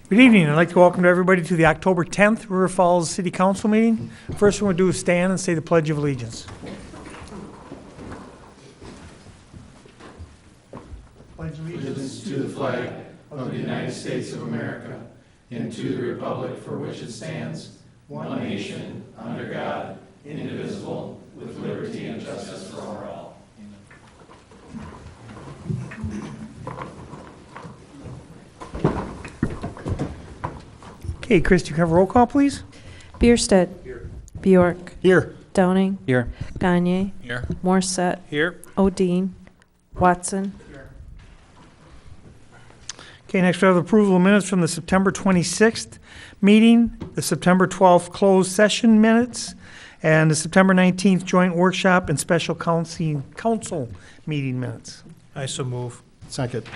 Good evening. I'd like to welcome everybody to the October 10th River Falls City Council meeting. First one we'll do is stand and say the Pledge of Allegiance. Pledge allegiance to the flag of the United States of America and to the republic for which it stands, one nation, under God, indivisible, with liberty and justice for all. Okay, Chris, do you have a roll call, please? Bierstead. Here. Bjork. Here. Downing. Here. Gagne. Here. Morset. Here. Odine. Watson. Okay, next we have approval of minutes from the September 26th meeting, the September 12th closed session minutes, and the September 19th joint workshop and special council meeting minutes. I so move. Second.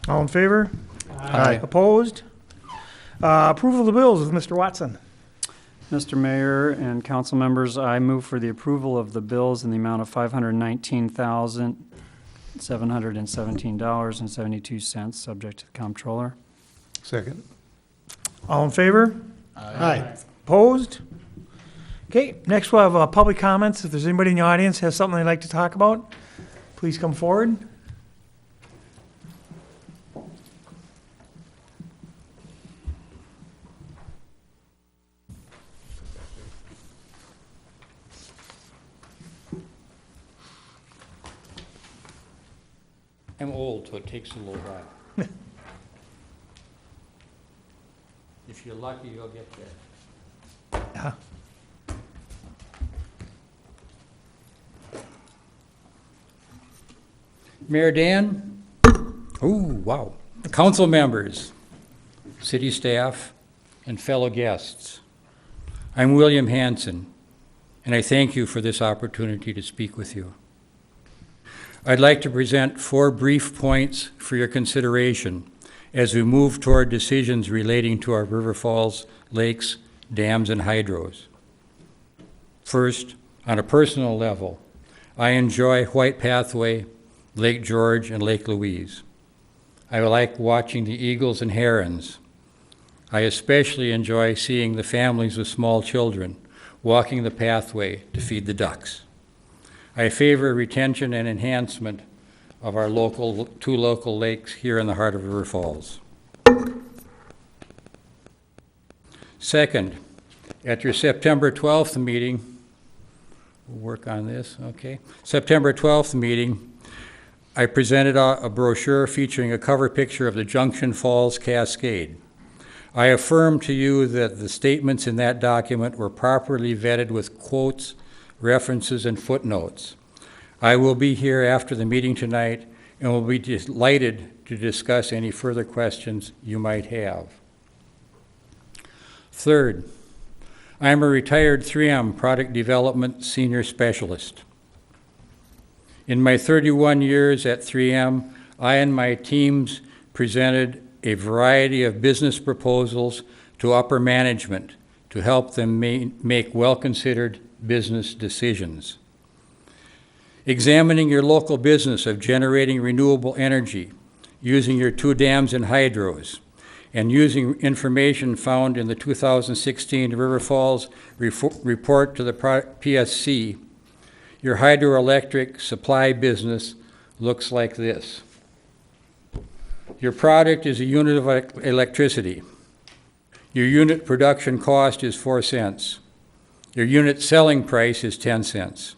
All in favor? Aye. Opposed? Approval of the bills with Mr. Watson. Mr. Mayor and council members, I move for the approval of the bills in the amount of $519,717.72, subject to the comptroller. Second. All in favor? Aye. Opposed? Okay, next we'll have public comments. If there's anybody in the audience has something they'd like to talk about, please come forward. I'm old, so it takes a little while. If you're lucky, you'll get there. Yeah. Mayor Dan? Oh, wow. Council members, city staff, and fellow guests. I'm William Hanson, and I thank you for this opportunity to speak with you. I'd like to present 4 brief points for your consideration as we move toward decisions relating to our River Falls lakes, dams, and hydros. First, on a personal level, I enjoy White Pathway, Lake George, and Lake Louise. I like watching the eagles and herons. I especially enjoy seeing the families with small children walking the pathway to feed the ducks. I favor retention and enhancement of our 2 local lakes here in the heart of River Falls. Second, at your September 12th meeting, we'll work on this, okay? September 12th meeting, I presented a brochure featuring a cover picture of the Junction Falls Cascade. I affirm to you that the statements in that document were properly vetted with quotes, references, and footnotes. I will be here after the meeting tonight and will be delighted to discuss any further questions you might have. Third, I am a retired 3M product development senior specialist. In my 31 years at 3M, I and my teams presented a variety of business proposals to upper management to help them make well-considered business decisions. Examining your local business of generating renewable energy, using your 2 dams and hydros, and using information found in the 2016 River Falls report to the PSC, your hydroelectric supply business looks like this. Your product is a unit of electricity. Your unit production cost is 4 cents. Your unit selling price is 10 cents.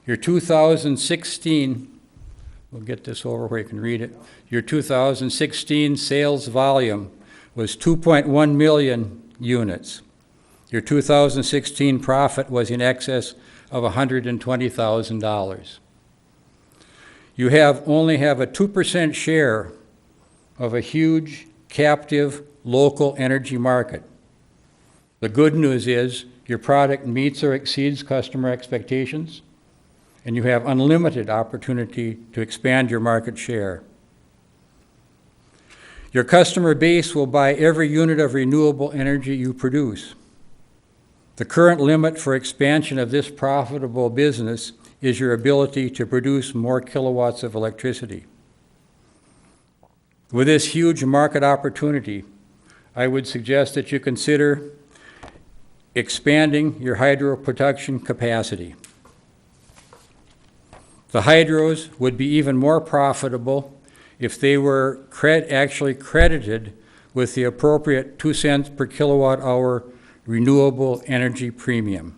Your 2016, we'll get this over where you can read it. Your 2016 sales volume was 2.1 million units. Your 2016 profit was in excess of $120,000. You only have a 2% share of a huge captive local energy market. The good news is your product meets or exceeds customer expectations, and you have unlimited opportunity to expand your market share. Your customer base will buy every unit of renewable energy you produce. The current limit for expansion of this profitable business is your ability to produce more kilowatts of electricity. With this huge market opportunity, I would suggest that you consider expanding your hydro production capacity. The hydros would be even more profitable if they were actually credited with the appropriate 2 cents per kilowatt hour renewable energy premium.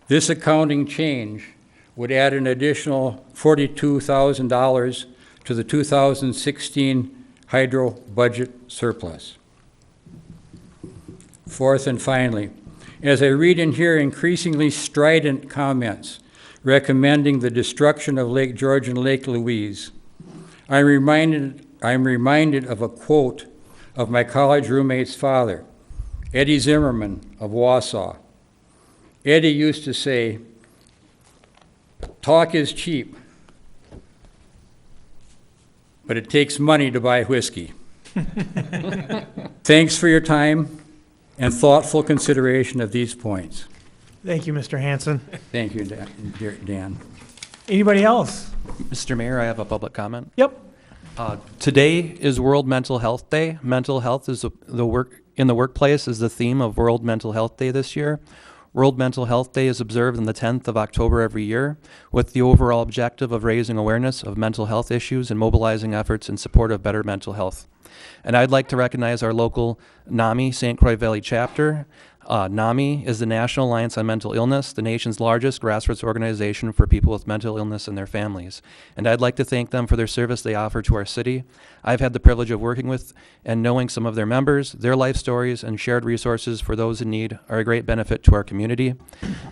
This accounting change would add an additional $42,000 to the 2016 hydro budget surplus. Fourth and finally, as I read and hear increasingly strident comments recommending the destruction of Lake George and Lake Louise, I'm reminded of a quote of my college roommate's father, Eddie Zimmerman of Wausau. Eddie used to say, "Talk is cheap, but it takes money to buy whiskey." Thanks for your time and thoughtful consideration of these points. Thank you, Mr. Hanson. Thank you, Dan. Anybody else? Mr. Mayor, I have a public comment. Yep. Today is World Mental Health Day. Mental health is the work in the workplace is the theme of World Mental Health Day this year. World Mental Health Day is observed on the 10th of October every year with the overall objective of raising awareness of mental health issues and mobilizing efforts in support of better mental health. And I'd like to recognize our local NAMI, St. Croix Valley chapter. NAMI is the National Alliance on Mental Illness, the nation's largest grassroots organization for people with mental illness and their families. And I'd like to thank them for their service they offer to our city. I've had the privilege of working with and knowing some of their members. Their life stories and shared resources for those in need are a great benefit to our community.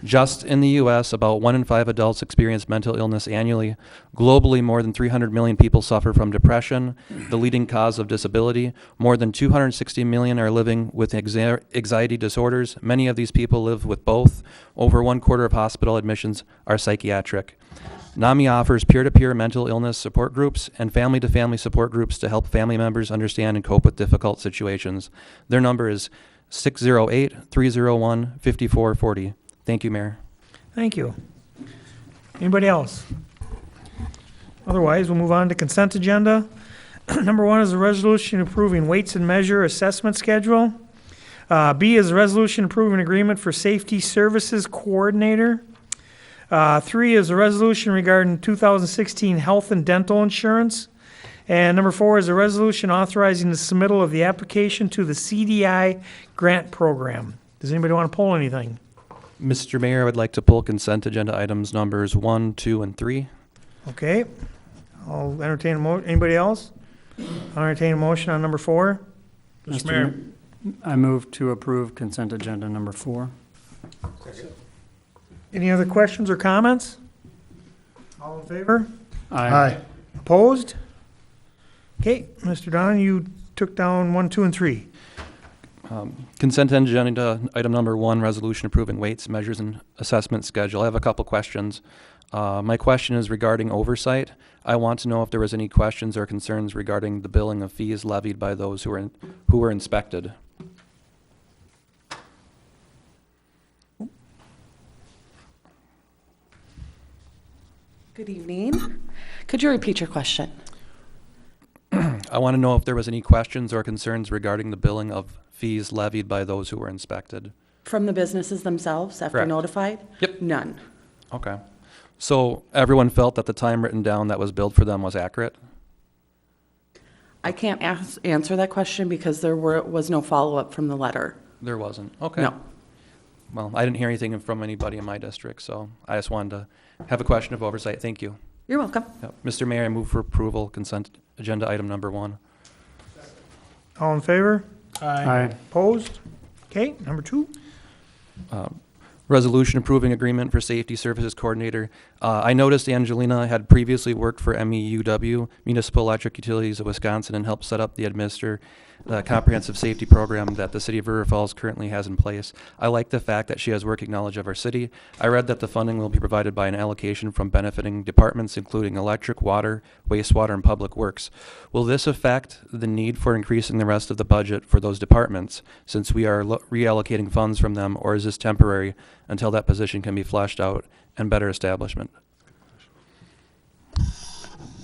Just in the U.S., about 1 in 5 adults experience mental illness annually. Globally, more than 300 million people suffer from depression, the leading cause of disability. More than 260 million are living with anxiety disorders. Many of these people live with both. Over 1/4 of hospital admissions are psychiatric. NAMI offers peer-to-peer mental illness support groups and family-to-family support groups to help family members understand and cope with difficult situations. Their number is 608-301-5440. Thank you, Mayor. Thank you. Anybody else? Otherwise, we'll move on to consent agenda. Number 1 is a resolution approving weights and measure assessment schedule. B is a resolution approving agreement for safety services coordinator. 3 is a resolution regarding 2016 health and dental insurance. And number 4 is a resolution authorizing the submittal of the application to the CDI grant program. Does anybody want to pull anything? Mr. Mayor, I would like to pull consent agenda items numbers 1, 2, and 3. Okay. I'll entertain anybody else? I'll entertain a motion on number 4. Mr. Mayor, I move to approve consent agenda number 4. Any other questions or comments? All in favor? Aye. Opposed? Okay, Mr. Don, you took down 1, 2, and 3. Consent agenda item number 1, resolution approving weights, measures, and assessment schedule. I have a couple questions. My question is regarding oversight. I want to know if there was any questions or concerns regarding the billing of fees levied by those who were inspected. Good evening. Could you repeat your question? I want to know if there was any questions or concerns regarding the billing of fees levied by those who were inspected. From the businesses themselves after Correct. notified? Yep. None. Okay. So everyone felt that the time written down that was billed for them was accurate? I can't answer that question because there was no follow-up from the letter. There wasn't? Okay. No. Well, I didn't hear anything from anybody in my district, so I just wanted to have a question of oversight. Thank you. You're welcome. Yep. Mr. Mayor, I move for approval, consent agenda item number 1. All in favor? Aye. Opposed? Okay, number 2. Resolution approving agreement for safety services coordinator. I noticed Angelina had previously worked for MEUW, Municipal Electric Utilities of Wisconsin, and helped set up the comprehensive safety program that the city of River Falls currently has in place. I like the fact that she has working knowledge of our city. I read that the funding will be provided by an allocation from benefiting departments, including electric, water, wastewater, and public works. Will this affect the need for increasing the rest of the budget for those departments, since we are reallocating funds from them, or is this temporary until that position can be fleshed out and better establishment?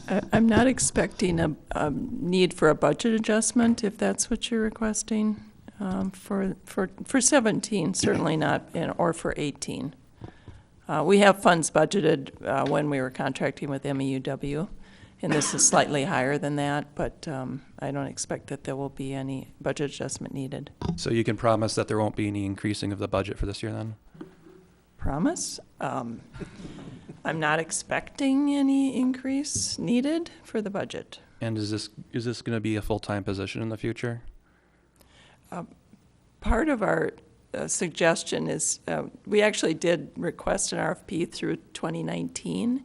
I'm not expecting a need for a budget adjustment, if that's what you're requesting, for 17, certainly not, or for 18. We have funds budgeted when we were contracting with MEUW, and this is slightly higher than that, but I don't expect that there will be any budget adjustment needed. So you can promise that there won't be any increasing of the budget for this year then? Promise? I'm not expecting any increase needed for the budget. And is this going to be a full-time position in the future? Part of our suggestion is, we actually did request an RFP through 2019,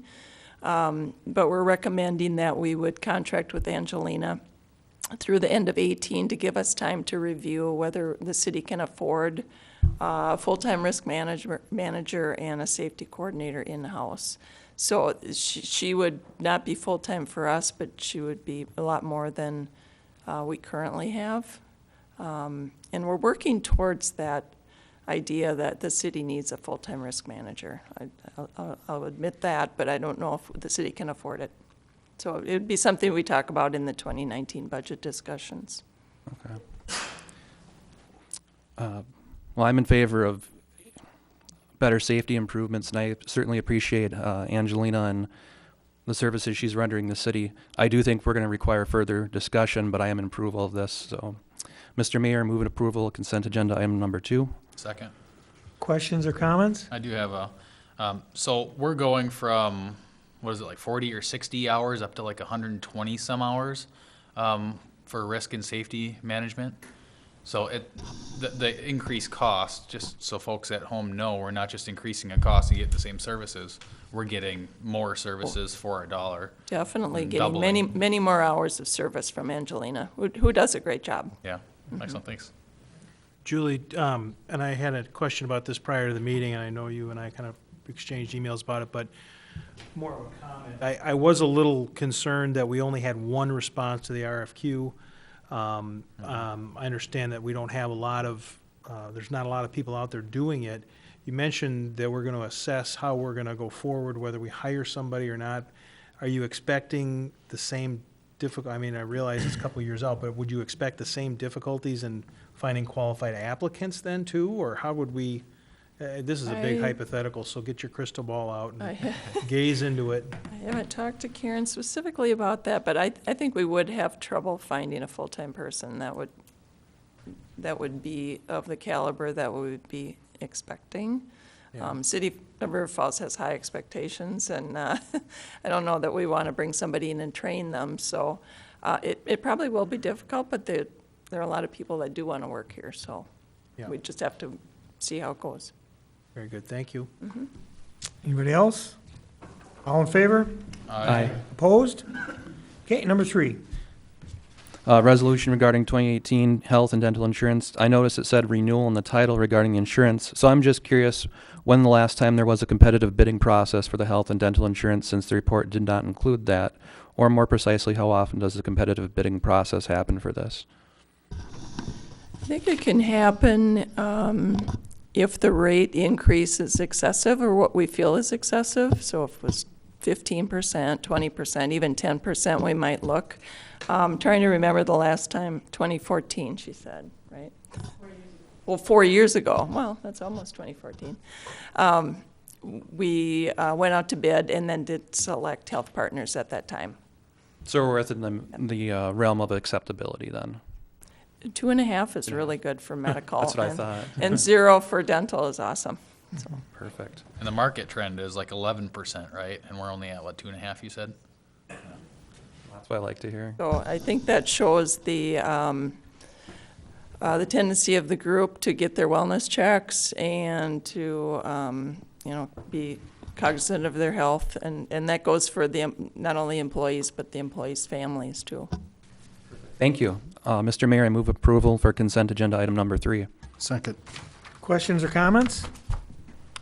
but we're recommending that we would contract with Angelina through the end of 18 to give us time to review whether the city can afford a full-time risk manager and a safety coordinator in-house. So she would not be full-time for us, but she would be a lot more than we currently have. And we're working towards that idea that the city needs a full-time risk manager. I'll admit that, but I don't know if the city can afford it. So it would be something we talk about in the 2019 budget discussions. Okay. Well, I'm in favor of better safety improvements, and I certainly appreciate Angelina and the services she's rendering the city. I do think we're going to require further discussion, but I am in approval of this. So, Mr. Mayor, move an approval of consent agenda item number 2. Second. Questions or comments? I do have so we're going from, what is it, like 40 or 60 hours up to like 120 some hours for risk and safety management. So the increased cost, just so folks at home know, we're not just increasing a cost to get the same services. We're getting more services for a dollar. Definitely And getting doubling. many more hours of service from Angelina, who does a great job. Yeah, excellent, thanks. Julie, and I had a question about this prior to the meeting, and I know you and I kind of exchanged emails about it, but more of a comment. I was a little concerned that we only had one response to the RFQ. I understand that we don't have a lot of, there's not a lot of people out there doing it. You mentioned that we're going to assess how we're going to go forward, whether we hire somebody or not. Are you expecting the same I mean, I realize it's a couple of years out, but would you expect the same difficulties in finding qualified applicants then too? Or how would we, this is a big hypothetical, so get your crystal ball out and gaze into it. I haven't talked to Karen specifically about that, but I think we would have trouble finding a full-time person that would be of the caliber that we would be expecting. Yeah. City of River Falls has high expectations, and I don't know that we want to bring somebody in and train them. So it probably will be difficult, but there are a lot of people that do want to work here. So Yeah. we just have to see how it goes. Very good, thank you. Anybody else? All in favor? Aye. Opposed? Okay, number 3. Resolution regarding 2018 health and dental insurance. I noticed it said renewal in the title regarding the insurance. So I'm just curious when the last time there was a competitive bidding process for the health and dental insurance, since the report did not include that, or more precisely, how often does the competitive bidding process happen for this? I think it can happen if the rate increase is excessive or what we feel is excessive. So if it was 15%, 20%, even 10%, we might look. Trying to remember the last time, 2014, she said, right? 4 years ago. Well, 4 years ago. Well, that's almost 2014. We went out to bid and then did select health partners at that time. So we're within the realm of acceptability then? 2.5 is really good for medical. That's what I and- thought. And 0 for dental is awesome. So. Perfect. And the market trend is like 11%, right? And we're only at, what, 2.5, you said? That's what I like to hear. So I think that shows the tendency of the group to get their wellness checks and to, be cognizant of their health. And that goes for not only employees, but the employees' families too. Thank you. Mr. Mayor, I move approval for consent agenda item number 3. Second. Questions or comments?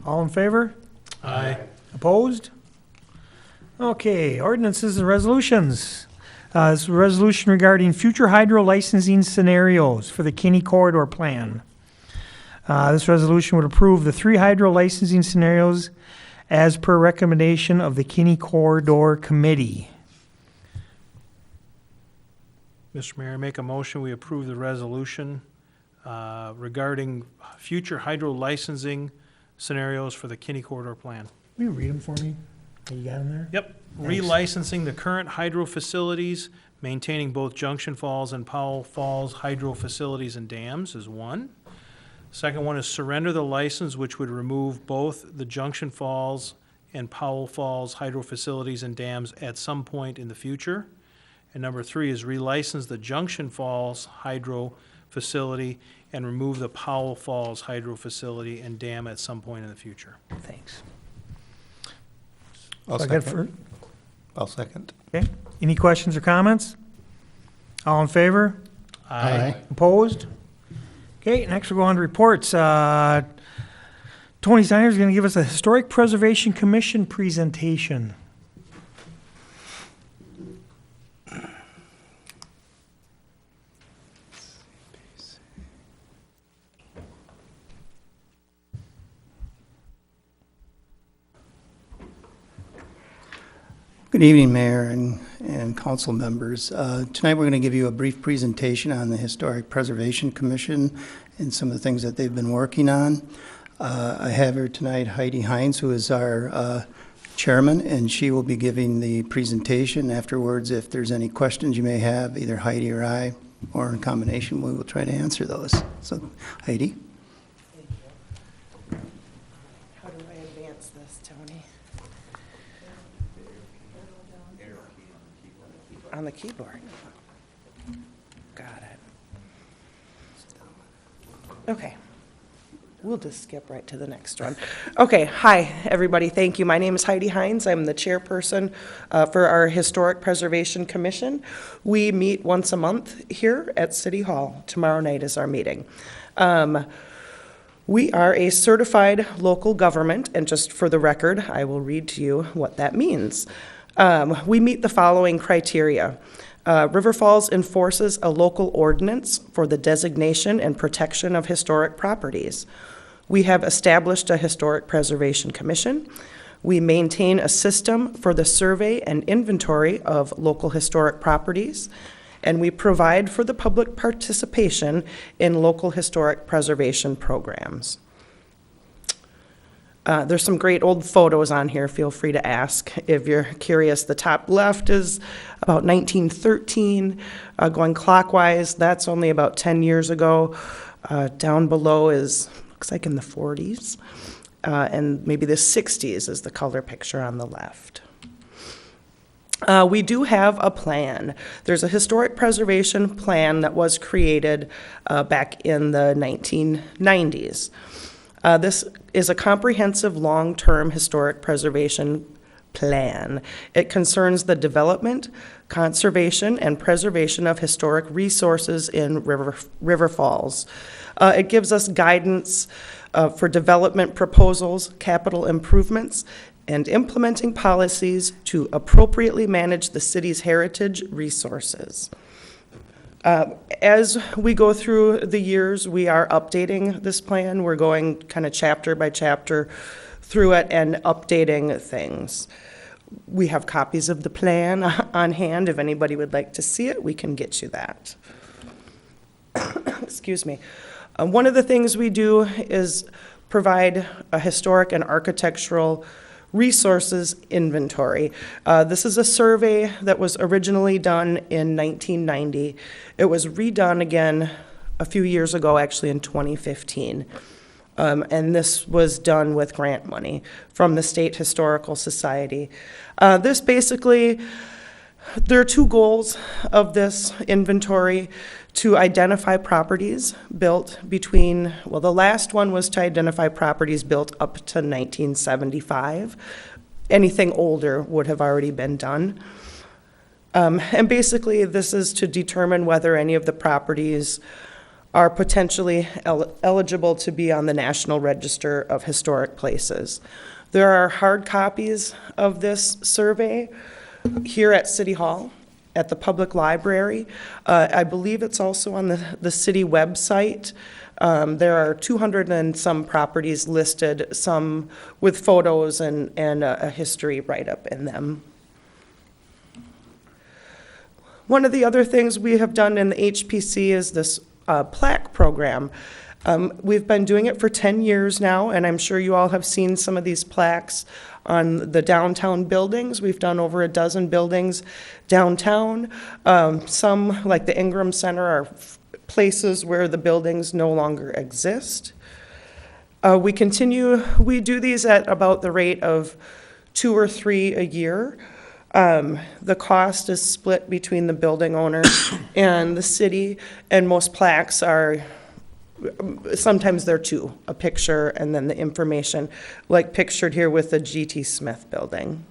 All in favor? Aye. Opposed? Okay, ordinances and resolutions. This is a resolution regarding future hydro licensing scenarios for the Kinney Corridor Plan. This resolution would approve the 3 hydro licensing scenarios as per recommendation of the Kinney Corridor Committee. Mr. Mayor, I make a motion, we approve the resolution regarding future hydro licensing scenarios for the Kinney Corridor Plan. Will you read them for me? You got them there? Yep. Thanks. Relicensing the current hydro facilities, maintaining both Junction Falls and Powell Falls hydro facilities and dams is one. Second one is surrender the license, which would remove both the Junction Falls and Powell Falls hydro facilities and dams at some point in the future. And number three is relicense the Junction Falls hydro facility and remove the Powell Falls hydro facility and dam at some point in the future. Thanks. I'll So I got second. I'll second. Okay, any questions or comments? All in favor? Opposed? Okay, next we'll go on to reports. Tony Steiner is going to give us a Historic Preservation Commission presentation. Good evening, Mayor and council members. Tonight we're going to give you a brief presentation on the Historic Preservation Commission and some of the things that they've been working on. I have here tonight Heidi Hines, who is our chairman, and she will be giving the presentation. Afterwards, if there's any questions you may have, either Heidi or I, or in combination, we will try to answer those. So, Heidi. How do I advance this, Tony? On the keyboard. Got it. Okay. We'll just skip right to the next one. Okay, hi, everybody. Thank you. My name is Heidi Hines. I'm the chairperson for our Historic Preservation Commission. We meet once a month here at City Hall. Tomorrow night is our meeting. We are a certified local government, and just for the record, I will read to you what that means. We meet the following criteria. River Falls enforces a local ordinance for the designation and protection of historic properties. We have established a Historic Preservation Commission. We maintain a system for the survey and inventory of local historic properties, and we provide for the public participation in local historic preservation programs. There's some great old photos on here. Feel free to ask if you're curious. The top left is about 1913. Going clockwise, that's only about 10 years ago. Down below is, looks like in the 40s. And maybe the 60s is the color picture on the left. We do have a plan. There's a historic preservation plan that was created back in the 1990s. This is a comprehensive long-term historic preservation plan. It concerns the development, conservation, and preservation of historic resources in River Falls. It gives us guidance for development proposals, capital improvements, and implementing policies to appropriately manage the city's heritage resources. As we go through the years, we are updating this plan. We're going kind of chapter by chapter through it and updating things. We have copies of the plan on hand. If anybody would like to see it, we can get you that. Excuse me. One of the things we do is provide a historic and architectural resources inventory. This is a survey that was originally done in 1990. It was redone again a few years ago, actually in 2015. And this was done with grant money from the State Historical Society. This basically, there are two goals of this inventory: to identify properties built between, well, the last one was to identify properties built up to 1975. Anything older would have already been done. And basically, this is to determine whether any of the properties are potentially eligible to be on the National Register of Historic Places. There are hard copies of this survey here at City Hall, at the public library. I believe it's also on the city website. There are 200 and some properties listed, some with photos and a history write-up in them. One of the other things we have done in the HPC is this plaque program. We've been doing it for 10 years now, and I'm sure you all have seen some of these plaques on the downtown buildings. We've done over a dozen buildings downtown. Some, like the Ingram Center, are places where the buildings no longer exist. We do these at about the rate of 2 or 3 a year. The cost is split between the building owner and the city, and most plaques are, sometimes they're 2, a picture and then the information, like pictured here with the G.T. Smith building.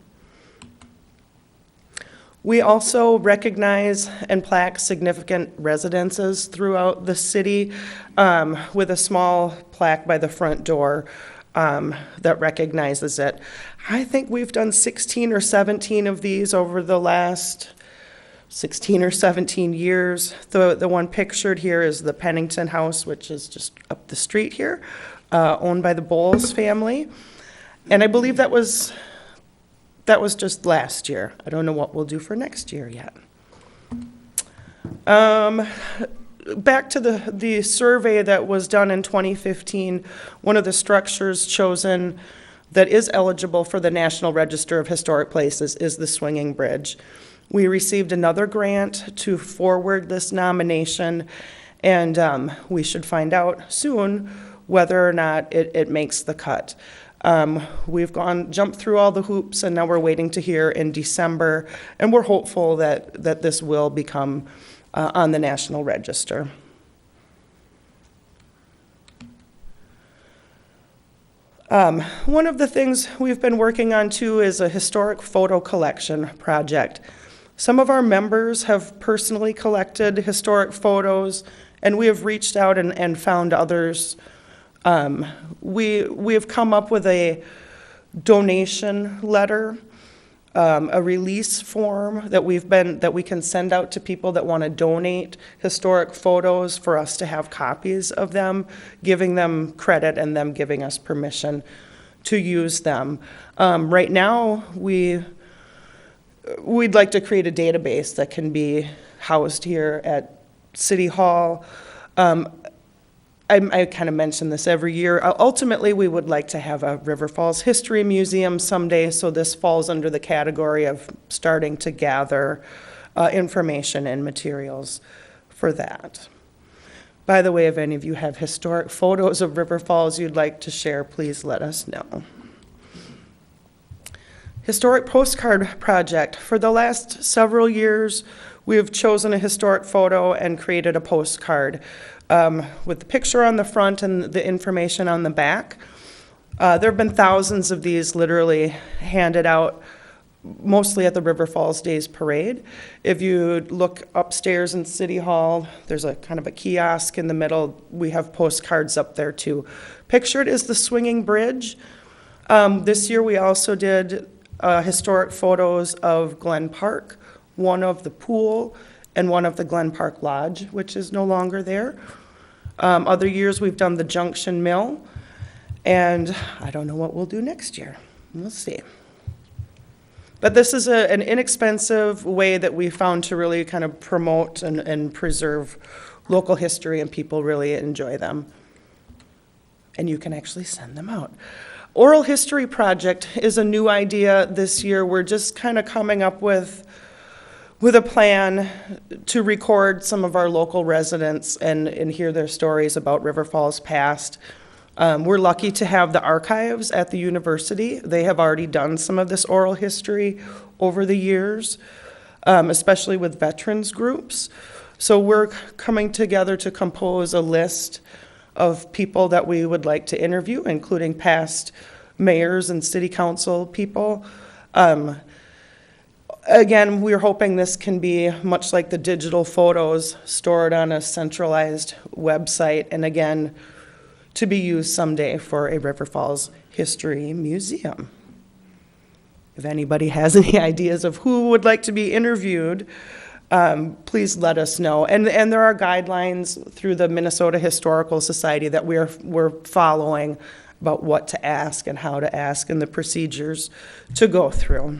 We also recognize and plaque significant residences throughout the city with a small plaque by the front door that recognizes it. I think we've done 16 or 17 of these over the last 16 or 17 years. The one pictured here is the Pennington House, which is just up the street here, owned by the Bowles family. And I believe that was just last year. I don't know what we'll do for next year yet. Back to the survey that was done in 2015, one of the structures chosen that is eligible for the National Register of Historic Places is the Swinging Bridge. We received another grant to forward this nomination, and we should find out soon whether or not it makes the cut. We've jumped through all the hoops, and now we're waiting to hear in December, and we're hopeful that this will become on the National Register. One of the things we've been working on too is a historic photo collection project. Some of our members have personally collected historic photos, and we have reached out and found others. We have come up with a donation letter, a release form that we can send out to people that want to donate historic photos for us to have copies of them, giving them credit and them giving us permission to use them. Right now, we'd like to create a database that can be housed here at City Hall. I kind of mention this every year. Ultimately, we would like to have a River Falls History Museum someday, so this falls under the category of starting to gather information and materials for that. By the way, if any of you have historic photos of River Falls you'd like to share, please let us know. Historic postcard project. For the last several years, we have chosen a historic photo and created a postcard with the picture on the front and the information on the back. There have been thousands of these literally handed out, mostly at the River Falls Days Parade. If you look upstairs in City Hall, there's a kind of a kiosk in the middle. We have postcards up there too. Pictured is the Swinging Bridge. This year we also did historic photos of Glen Park, one of the pool, and one of the Glen Park Lodge, which is no longer there. Other years we've done the Junction Mill, and I don't know what we'll do next year. We'll see. But this is an inexpensive way that we found to really kind of promote and preserve local history, and people really enjoy them. And you can actually send them out. Oral History Project is a new idea this year. We're just kind of coming up with a plan to record some of our local residents and hear their stories about River Falls past. We're lucky to have the archives at the university. They have already done some of this oral history over the years, especially with veterans groups. So we're coming together to compose a list of people that we would like to interview, including past mayors and city council people. Again, we're hoping this can be much like the digital photos stored on a centralized website, and again, to be used someday for a River Falls History Museum. If anybody has any ideas of who would like to be interviewed, please let us know. And there are guidelines through the Minnesota Historical Society that we're following about what to ask and how to ask and the procedures to go through.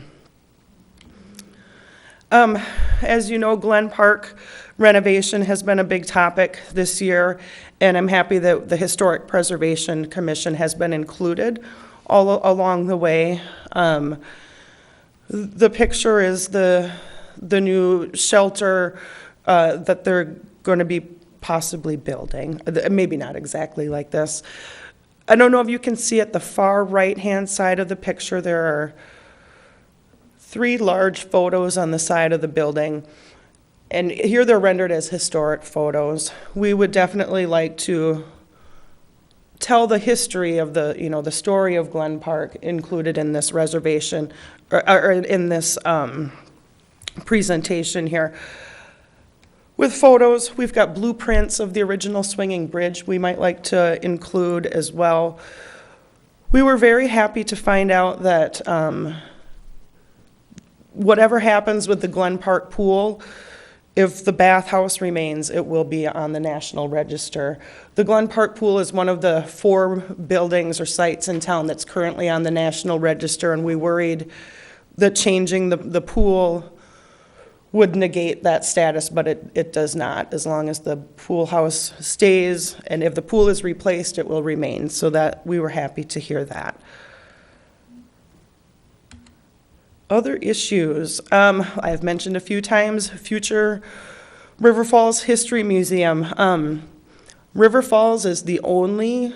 as you know, Glen Park renovation has been a big topic this year, and I'm happy that the Historic Preservation Commission has been included all along the way. The picture is the new shelter that they're going to be possibly building. Maybe not exactly like this. I don't know if you can see at the far right-hand side of the picture, there are 3 large photos on the side of the building. And here they're rendered as historic photos. We would definitely like to tell the history of the story of Glen Park included in this reservation, or in this presentation here. With photos, we've got blueprints of the original swinging bridge we might like to include as well. We were very happy to find out that whatever happens with the Glen Park pool, if the bathhouse remains, it will be on the National Register. The Glen Park pool is one of the 4 buildings or sites in town that's currently on the National Register, and we worried that changing the pool would negate that status, but it does not. As long as the pool house stays, and if the pool is replaced, it will remain. So that we were happy to hear that. Other issues, I have mentioned a few times, future River Falls History Museum. River Falls is the only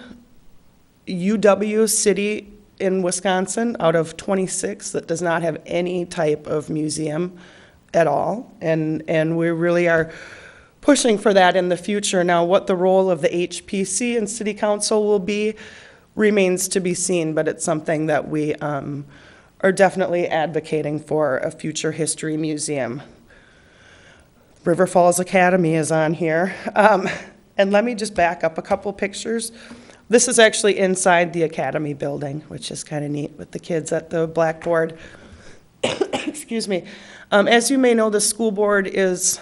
UW city in Wisconsin out of 26 that does not have any type of museum at all, and we really are pushing for that in the future. Now, what the role of the HPC and City Council will be remains to be seen, but it's something that we are definitely advocating for, a future history museum. River Falls Academy is on here. And let me just back up a couple pictures. This is actually inside the Academy building, which is kind of neat with the kids at the blackboard. Excuse me. As you may know, the school board is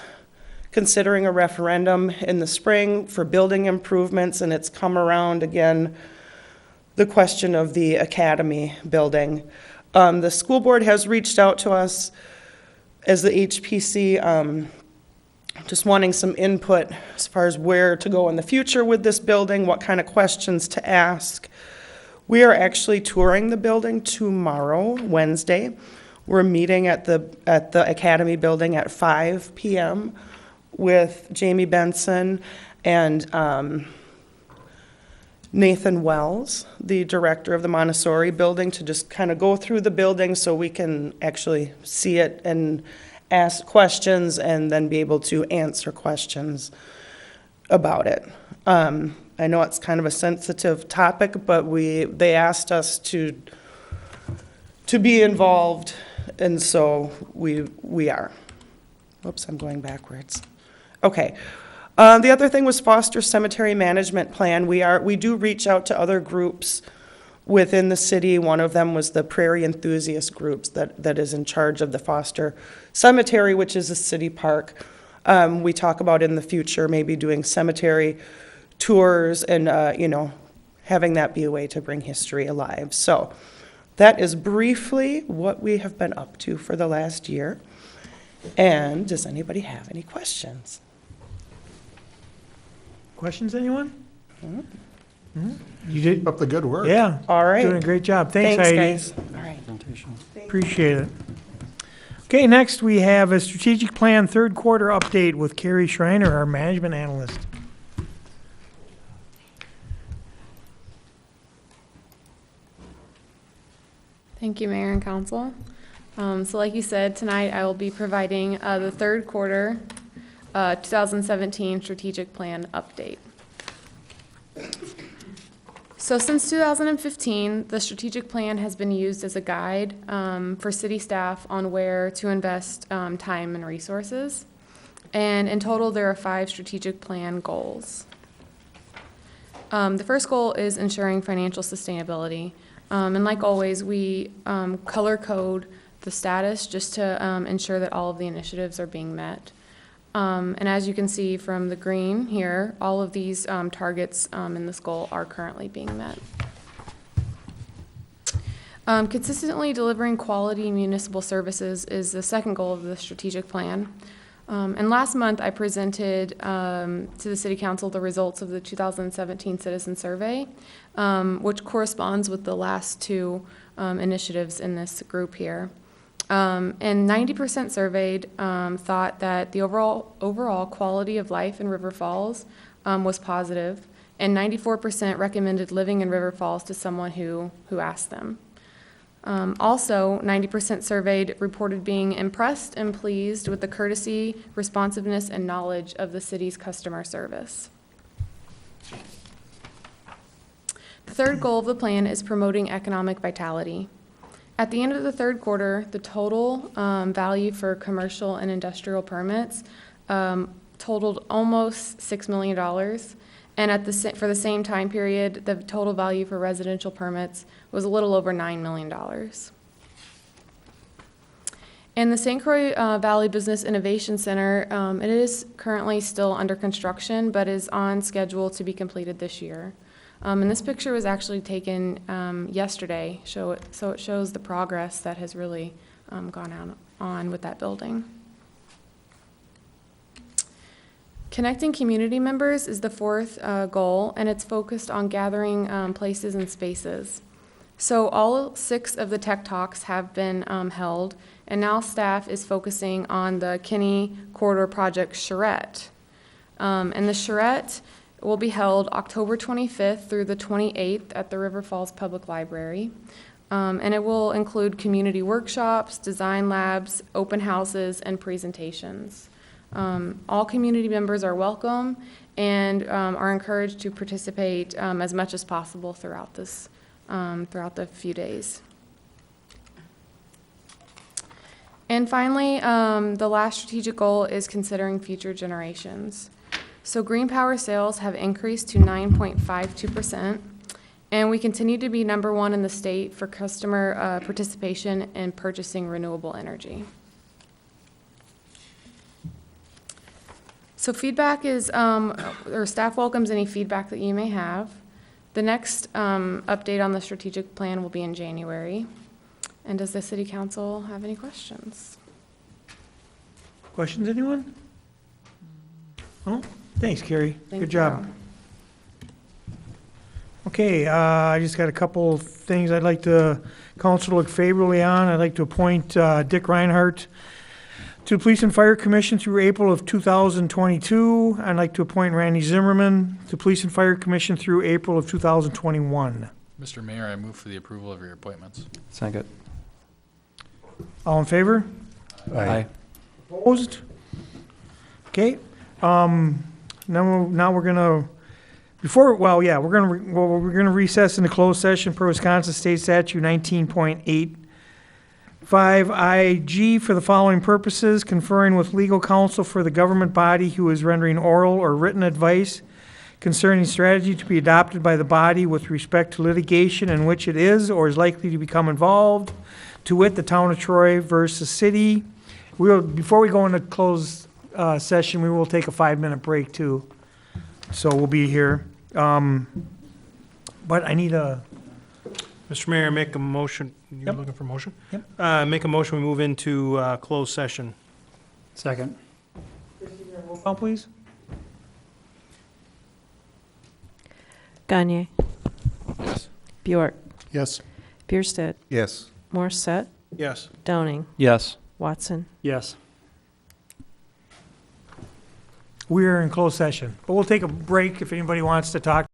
considering a referendum in the spring for building improvements, and it's come around again, the question of the Academy building. The school board has reached out to us as the HPC, just wanting some input as far as where to go in the future with this building, what kind of questions to ask. We are actually touring the building tomorrow, Wednesday. We're meeting at the Academy building at 5 p.m. with Jamie Benson and Nathan Wells, the director of the Montessori building, to just kind of go through the building so we can actually see it and ask questions and then be able to answer questions about it. I know it's kind of a sensitive topic, but they asked us to be involved, and so we are. Oops, I'm going backwards. Okay. The other thing was Foster Cemetery Management Plan. We do reach out to other groups within the city. One of them was the Prairie Enthusiast Groups that is in charge of the Foster Cemetery, which is a city park. We talk about in the future maybe doing cemetery tours and, having that be a way to bring history alive. So that is briefly what we have been up to for the last year. And does anybody have any questions? Questions, anyone? You did up the good work. Yeah. All right. Doing a great job. Thanks, Heidi. guys. All right. Appreciate it. Okay, next we have a strategic plan third quarter update with Carrie Schreiner, our management analyst. Thank you, Mayor and Council. So like you said, tonight I will be providing the third quarter 2017 strategic plan update. So since 2015, the strategic plan has been used as a guide for city staff on where to invest time and resources. And in total, there are 5 strategic plan goals. The first goal is ensuring financial sustainability. And like always, we color code the status just to ensure that all of the initiatives are being met. And as you can see from the green here, all of these targets in this goal are currently being met. Consistently delivering quality municipal services is the second goal of the strategic plan. And last month, I presented to the City Council the results of the 2017 Citizen Survey, which corresponds with the last two initiatives in this group here. And 90% surveyed thought that the overall quality of life in River Falls was positive, and 94% recommended living in River Falls to someone who asked them. Also, 90% surveyed reported being impressed and pleased with the courtesy, responsiveness, and knowledge of the city's customer service. The third goal of the plan is promoting economic vitality. At the end of the third quarter, the total value for commercial and industrial permits totaled almost $6 million. And for the same time period, the total value for residential permits was a little over $9 million. And the St. Croix Valley Business Innovation Center, it is currently still under construction, but is on schedule to be completed this year. And this picture was actually taken yesterday, so it shows the progress that has really gone on with that building. Connecting community members is the fourth goal, and it's focused on gathering places and spaces. So all 6 of the Tech Talks have been held, and now staff is focusing on the Kinney Corridor Project Charrette. And the Charrette will be held October 25th through the 28th at the River Falls Public Library. And it will include community workshops, design labs, open houses, and presentations. All community members are welcome and are encouraged to participate as much as possible throughout the few days. And finally, the last strategic goal is considering future generations. So green power sales have increased to 9.52%, and we continue to be number 1 in the state for customer participation in purchasing renewable energy. So feedback is, or staff welcomes any feedback that you may have. The next update on the strategic plan will be in January. And does the City Council have any questions? Questions, anyone? Oh, thanks, Carrie. Thank Good job. you. Okay, I just got a couple of things I'd like the council to look favorably on. I'd like to appoint Dick Reinhardt to the Police and Fire Commission through April of 2022. I'd like to appoint Randy Zimmerman to Police and Fire Commission through April of 2021. Mr. Mayor, I move for the approval of your appointments. Second. All in favor? Aye. Opposed? Okay. Now we're gonna we're gonna recess into closed session per Wisconsin State Statute 19.85 IG for the following purposes: conferring with legal counsel for the government body who is rendering oral or written advice concerning strategy to be adopted by the body with respect to litigation in which it is or is likely to become involved, to wit, the town of Troy versus city. Before we go into closed session, we will take a 5-minute break too. So we'll be here. But I need a, Mr. Mayor, make a motion. You're Yep. looking for a motion? Yep. Make a motion, we move into closed session. Second. roll call, please. Gagne. Yes. Bjork. Yes. Bierstedt. Yes. Morissette. Yes. Downing. Yes. Watson. Yes. We're in closed session, but we'll take a break if anybody wants to talk.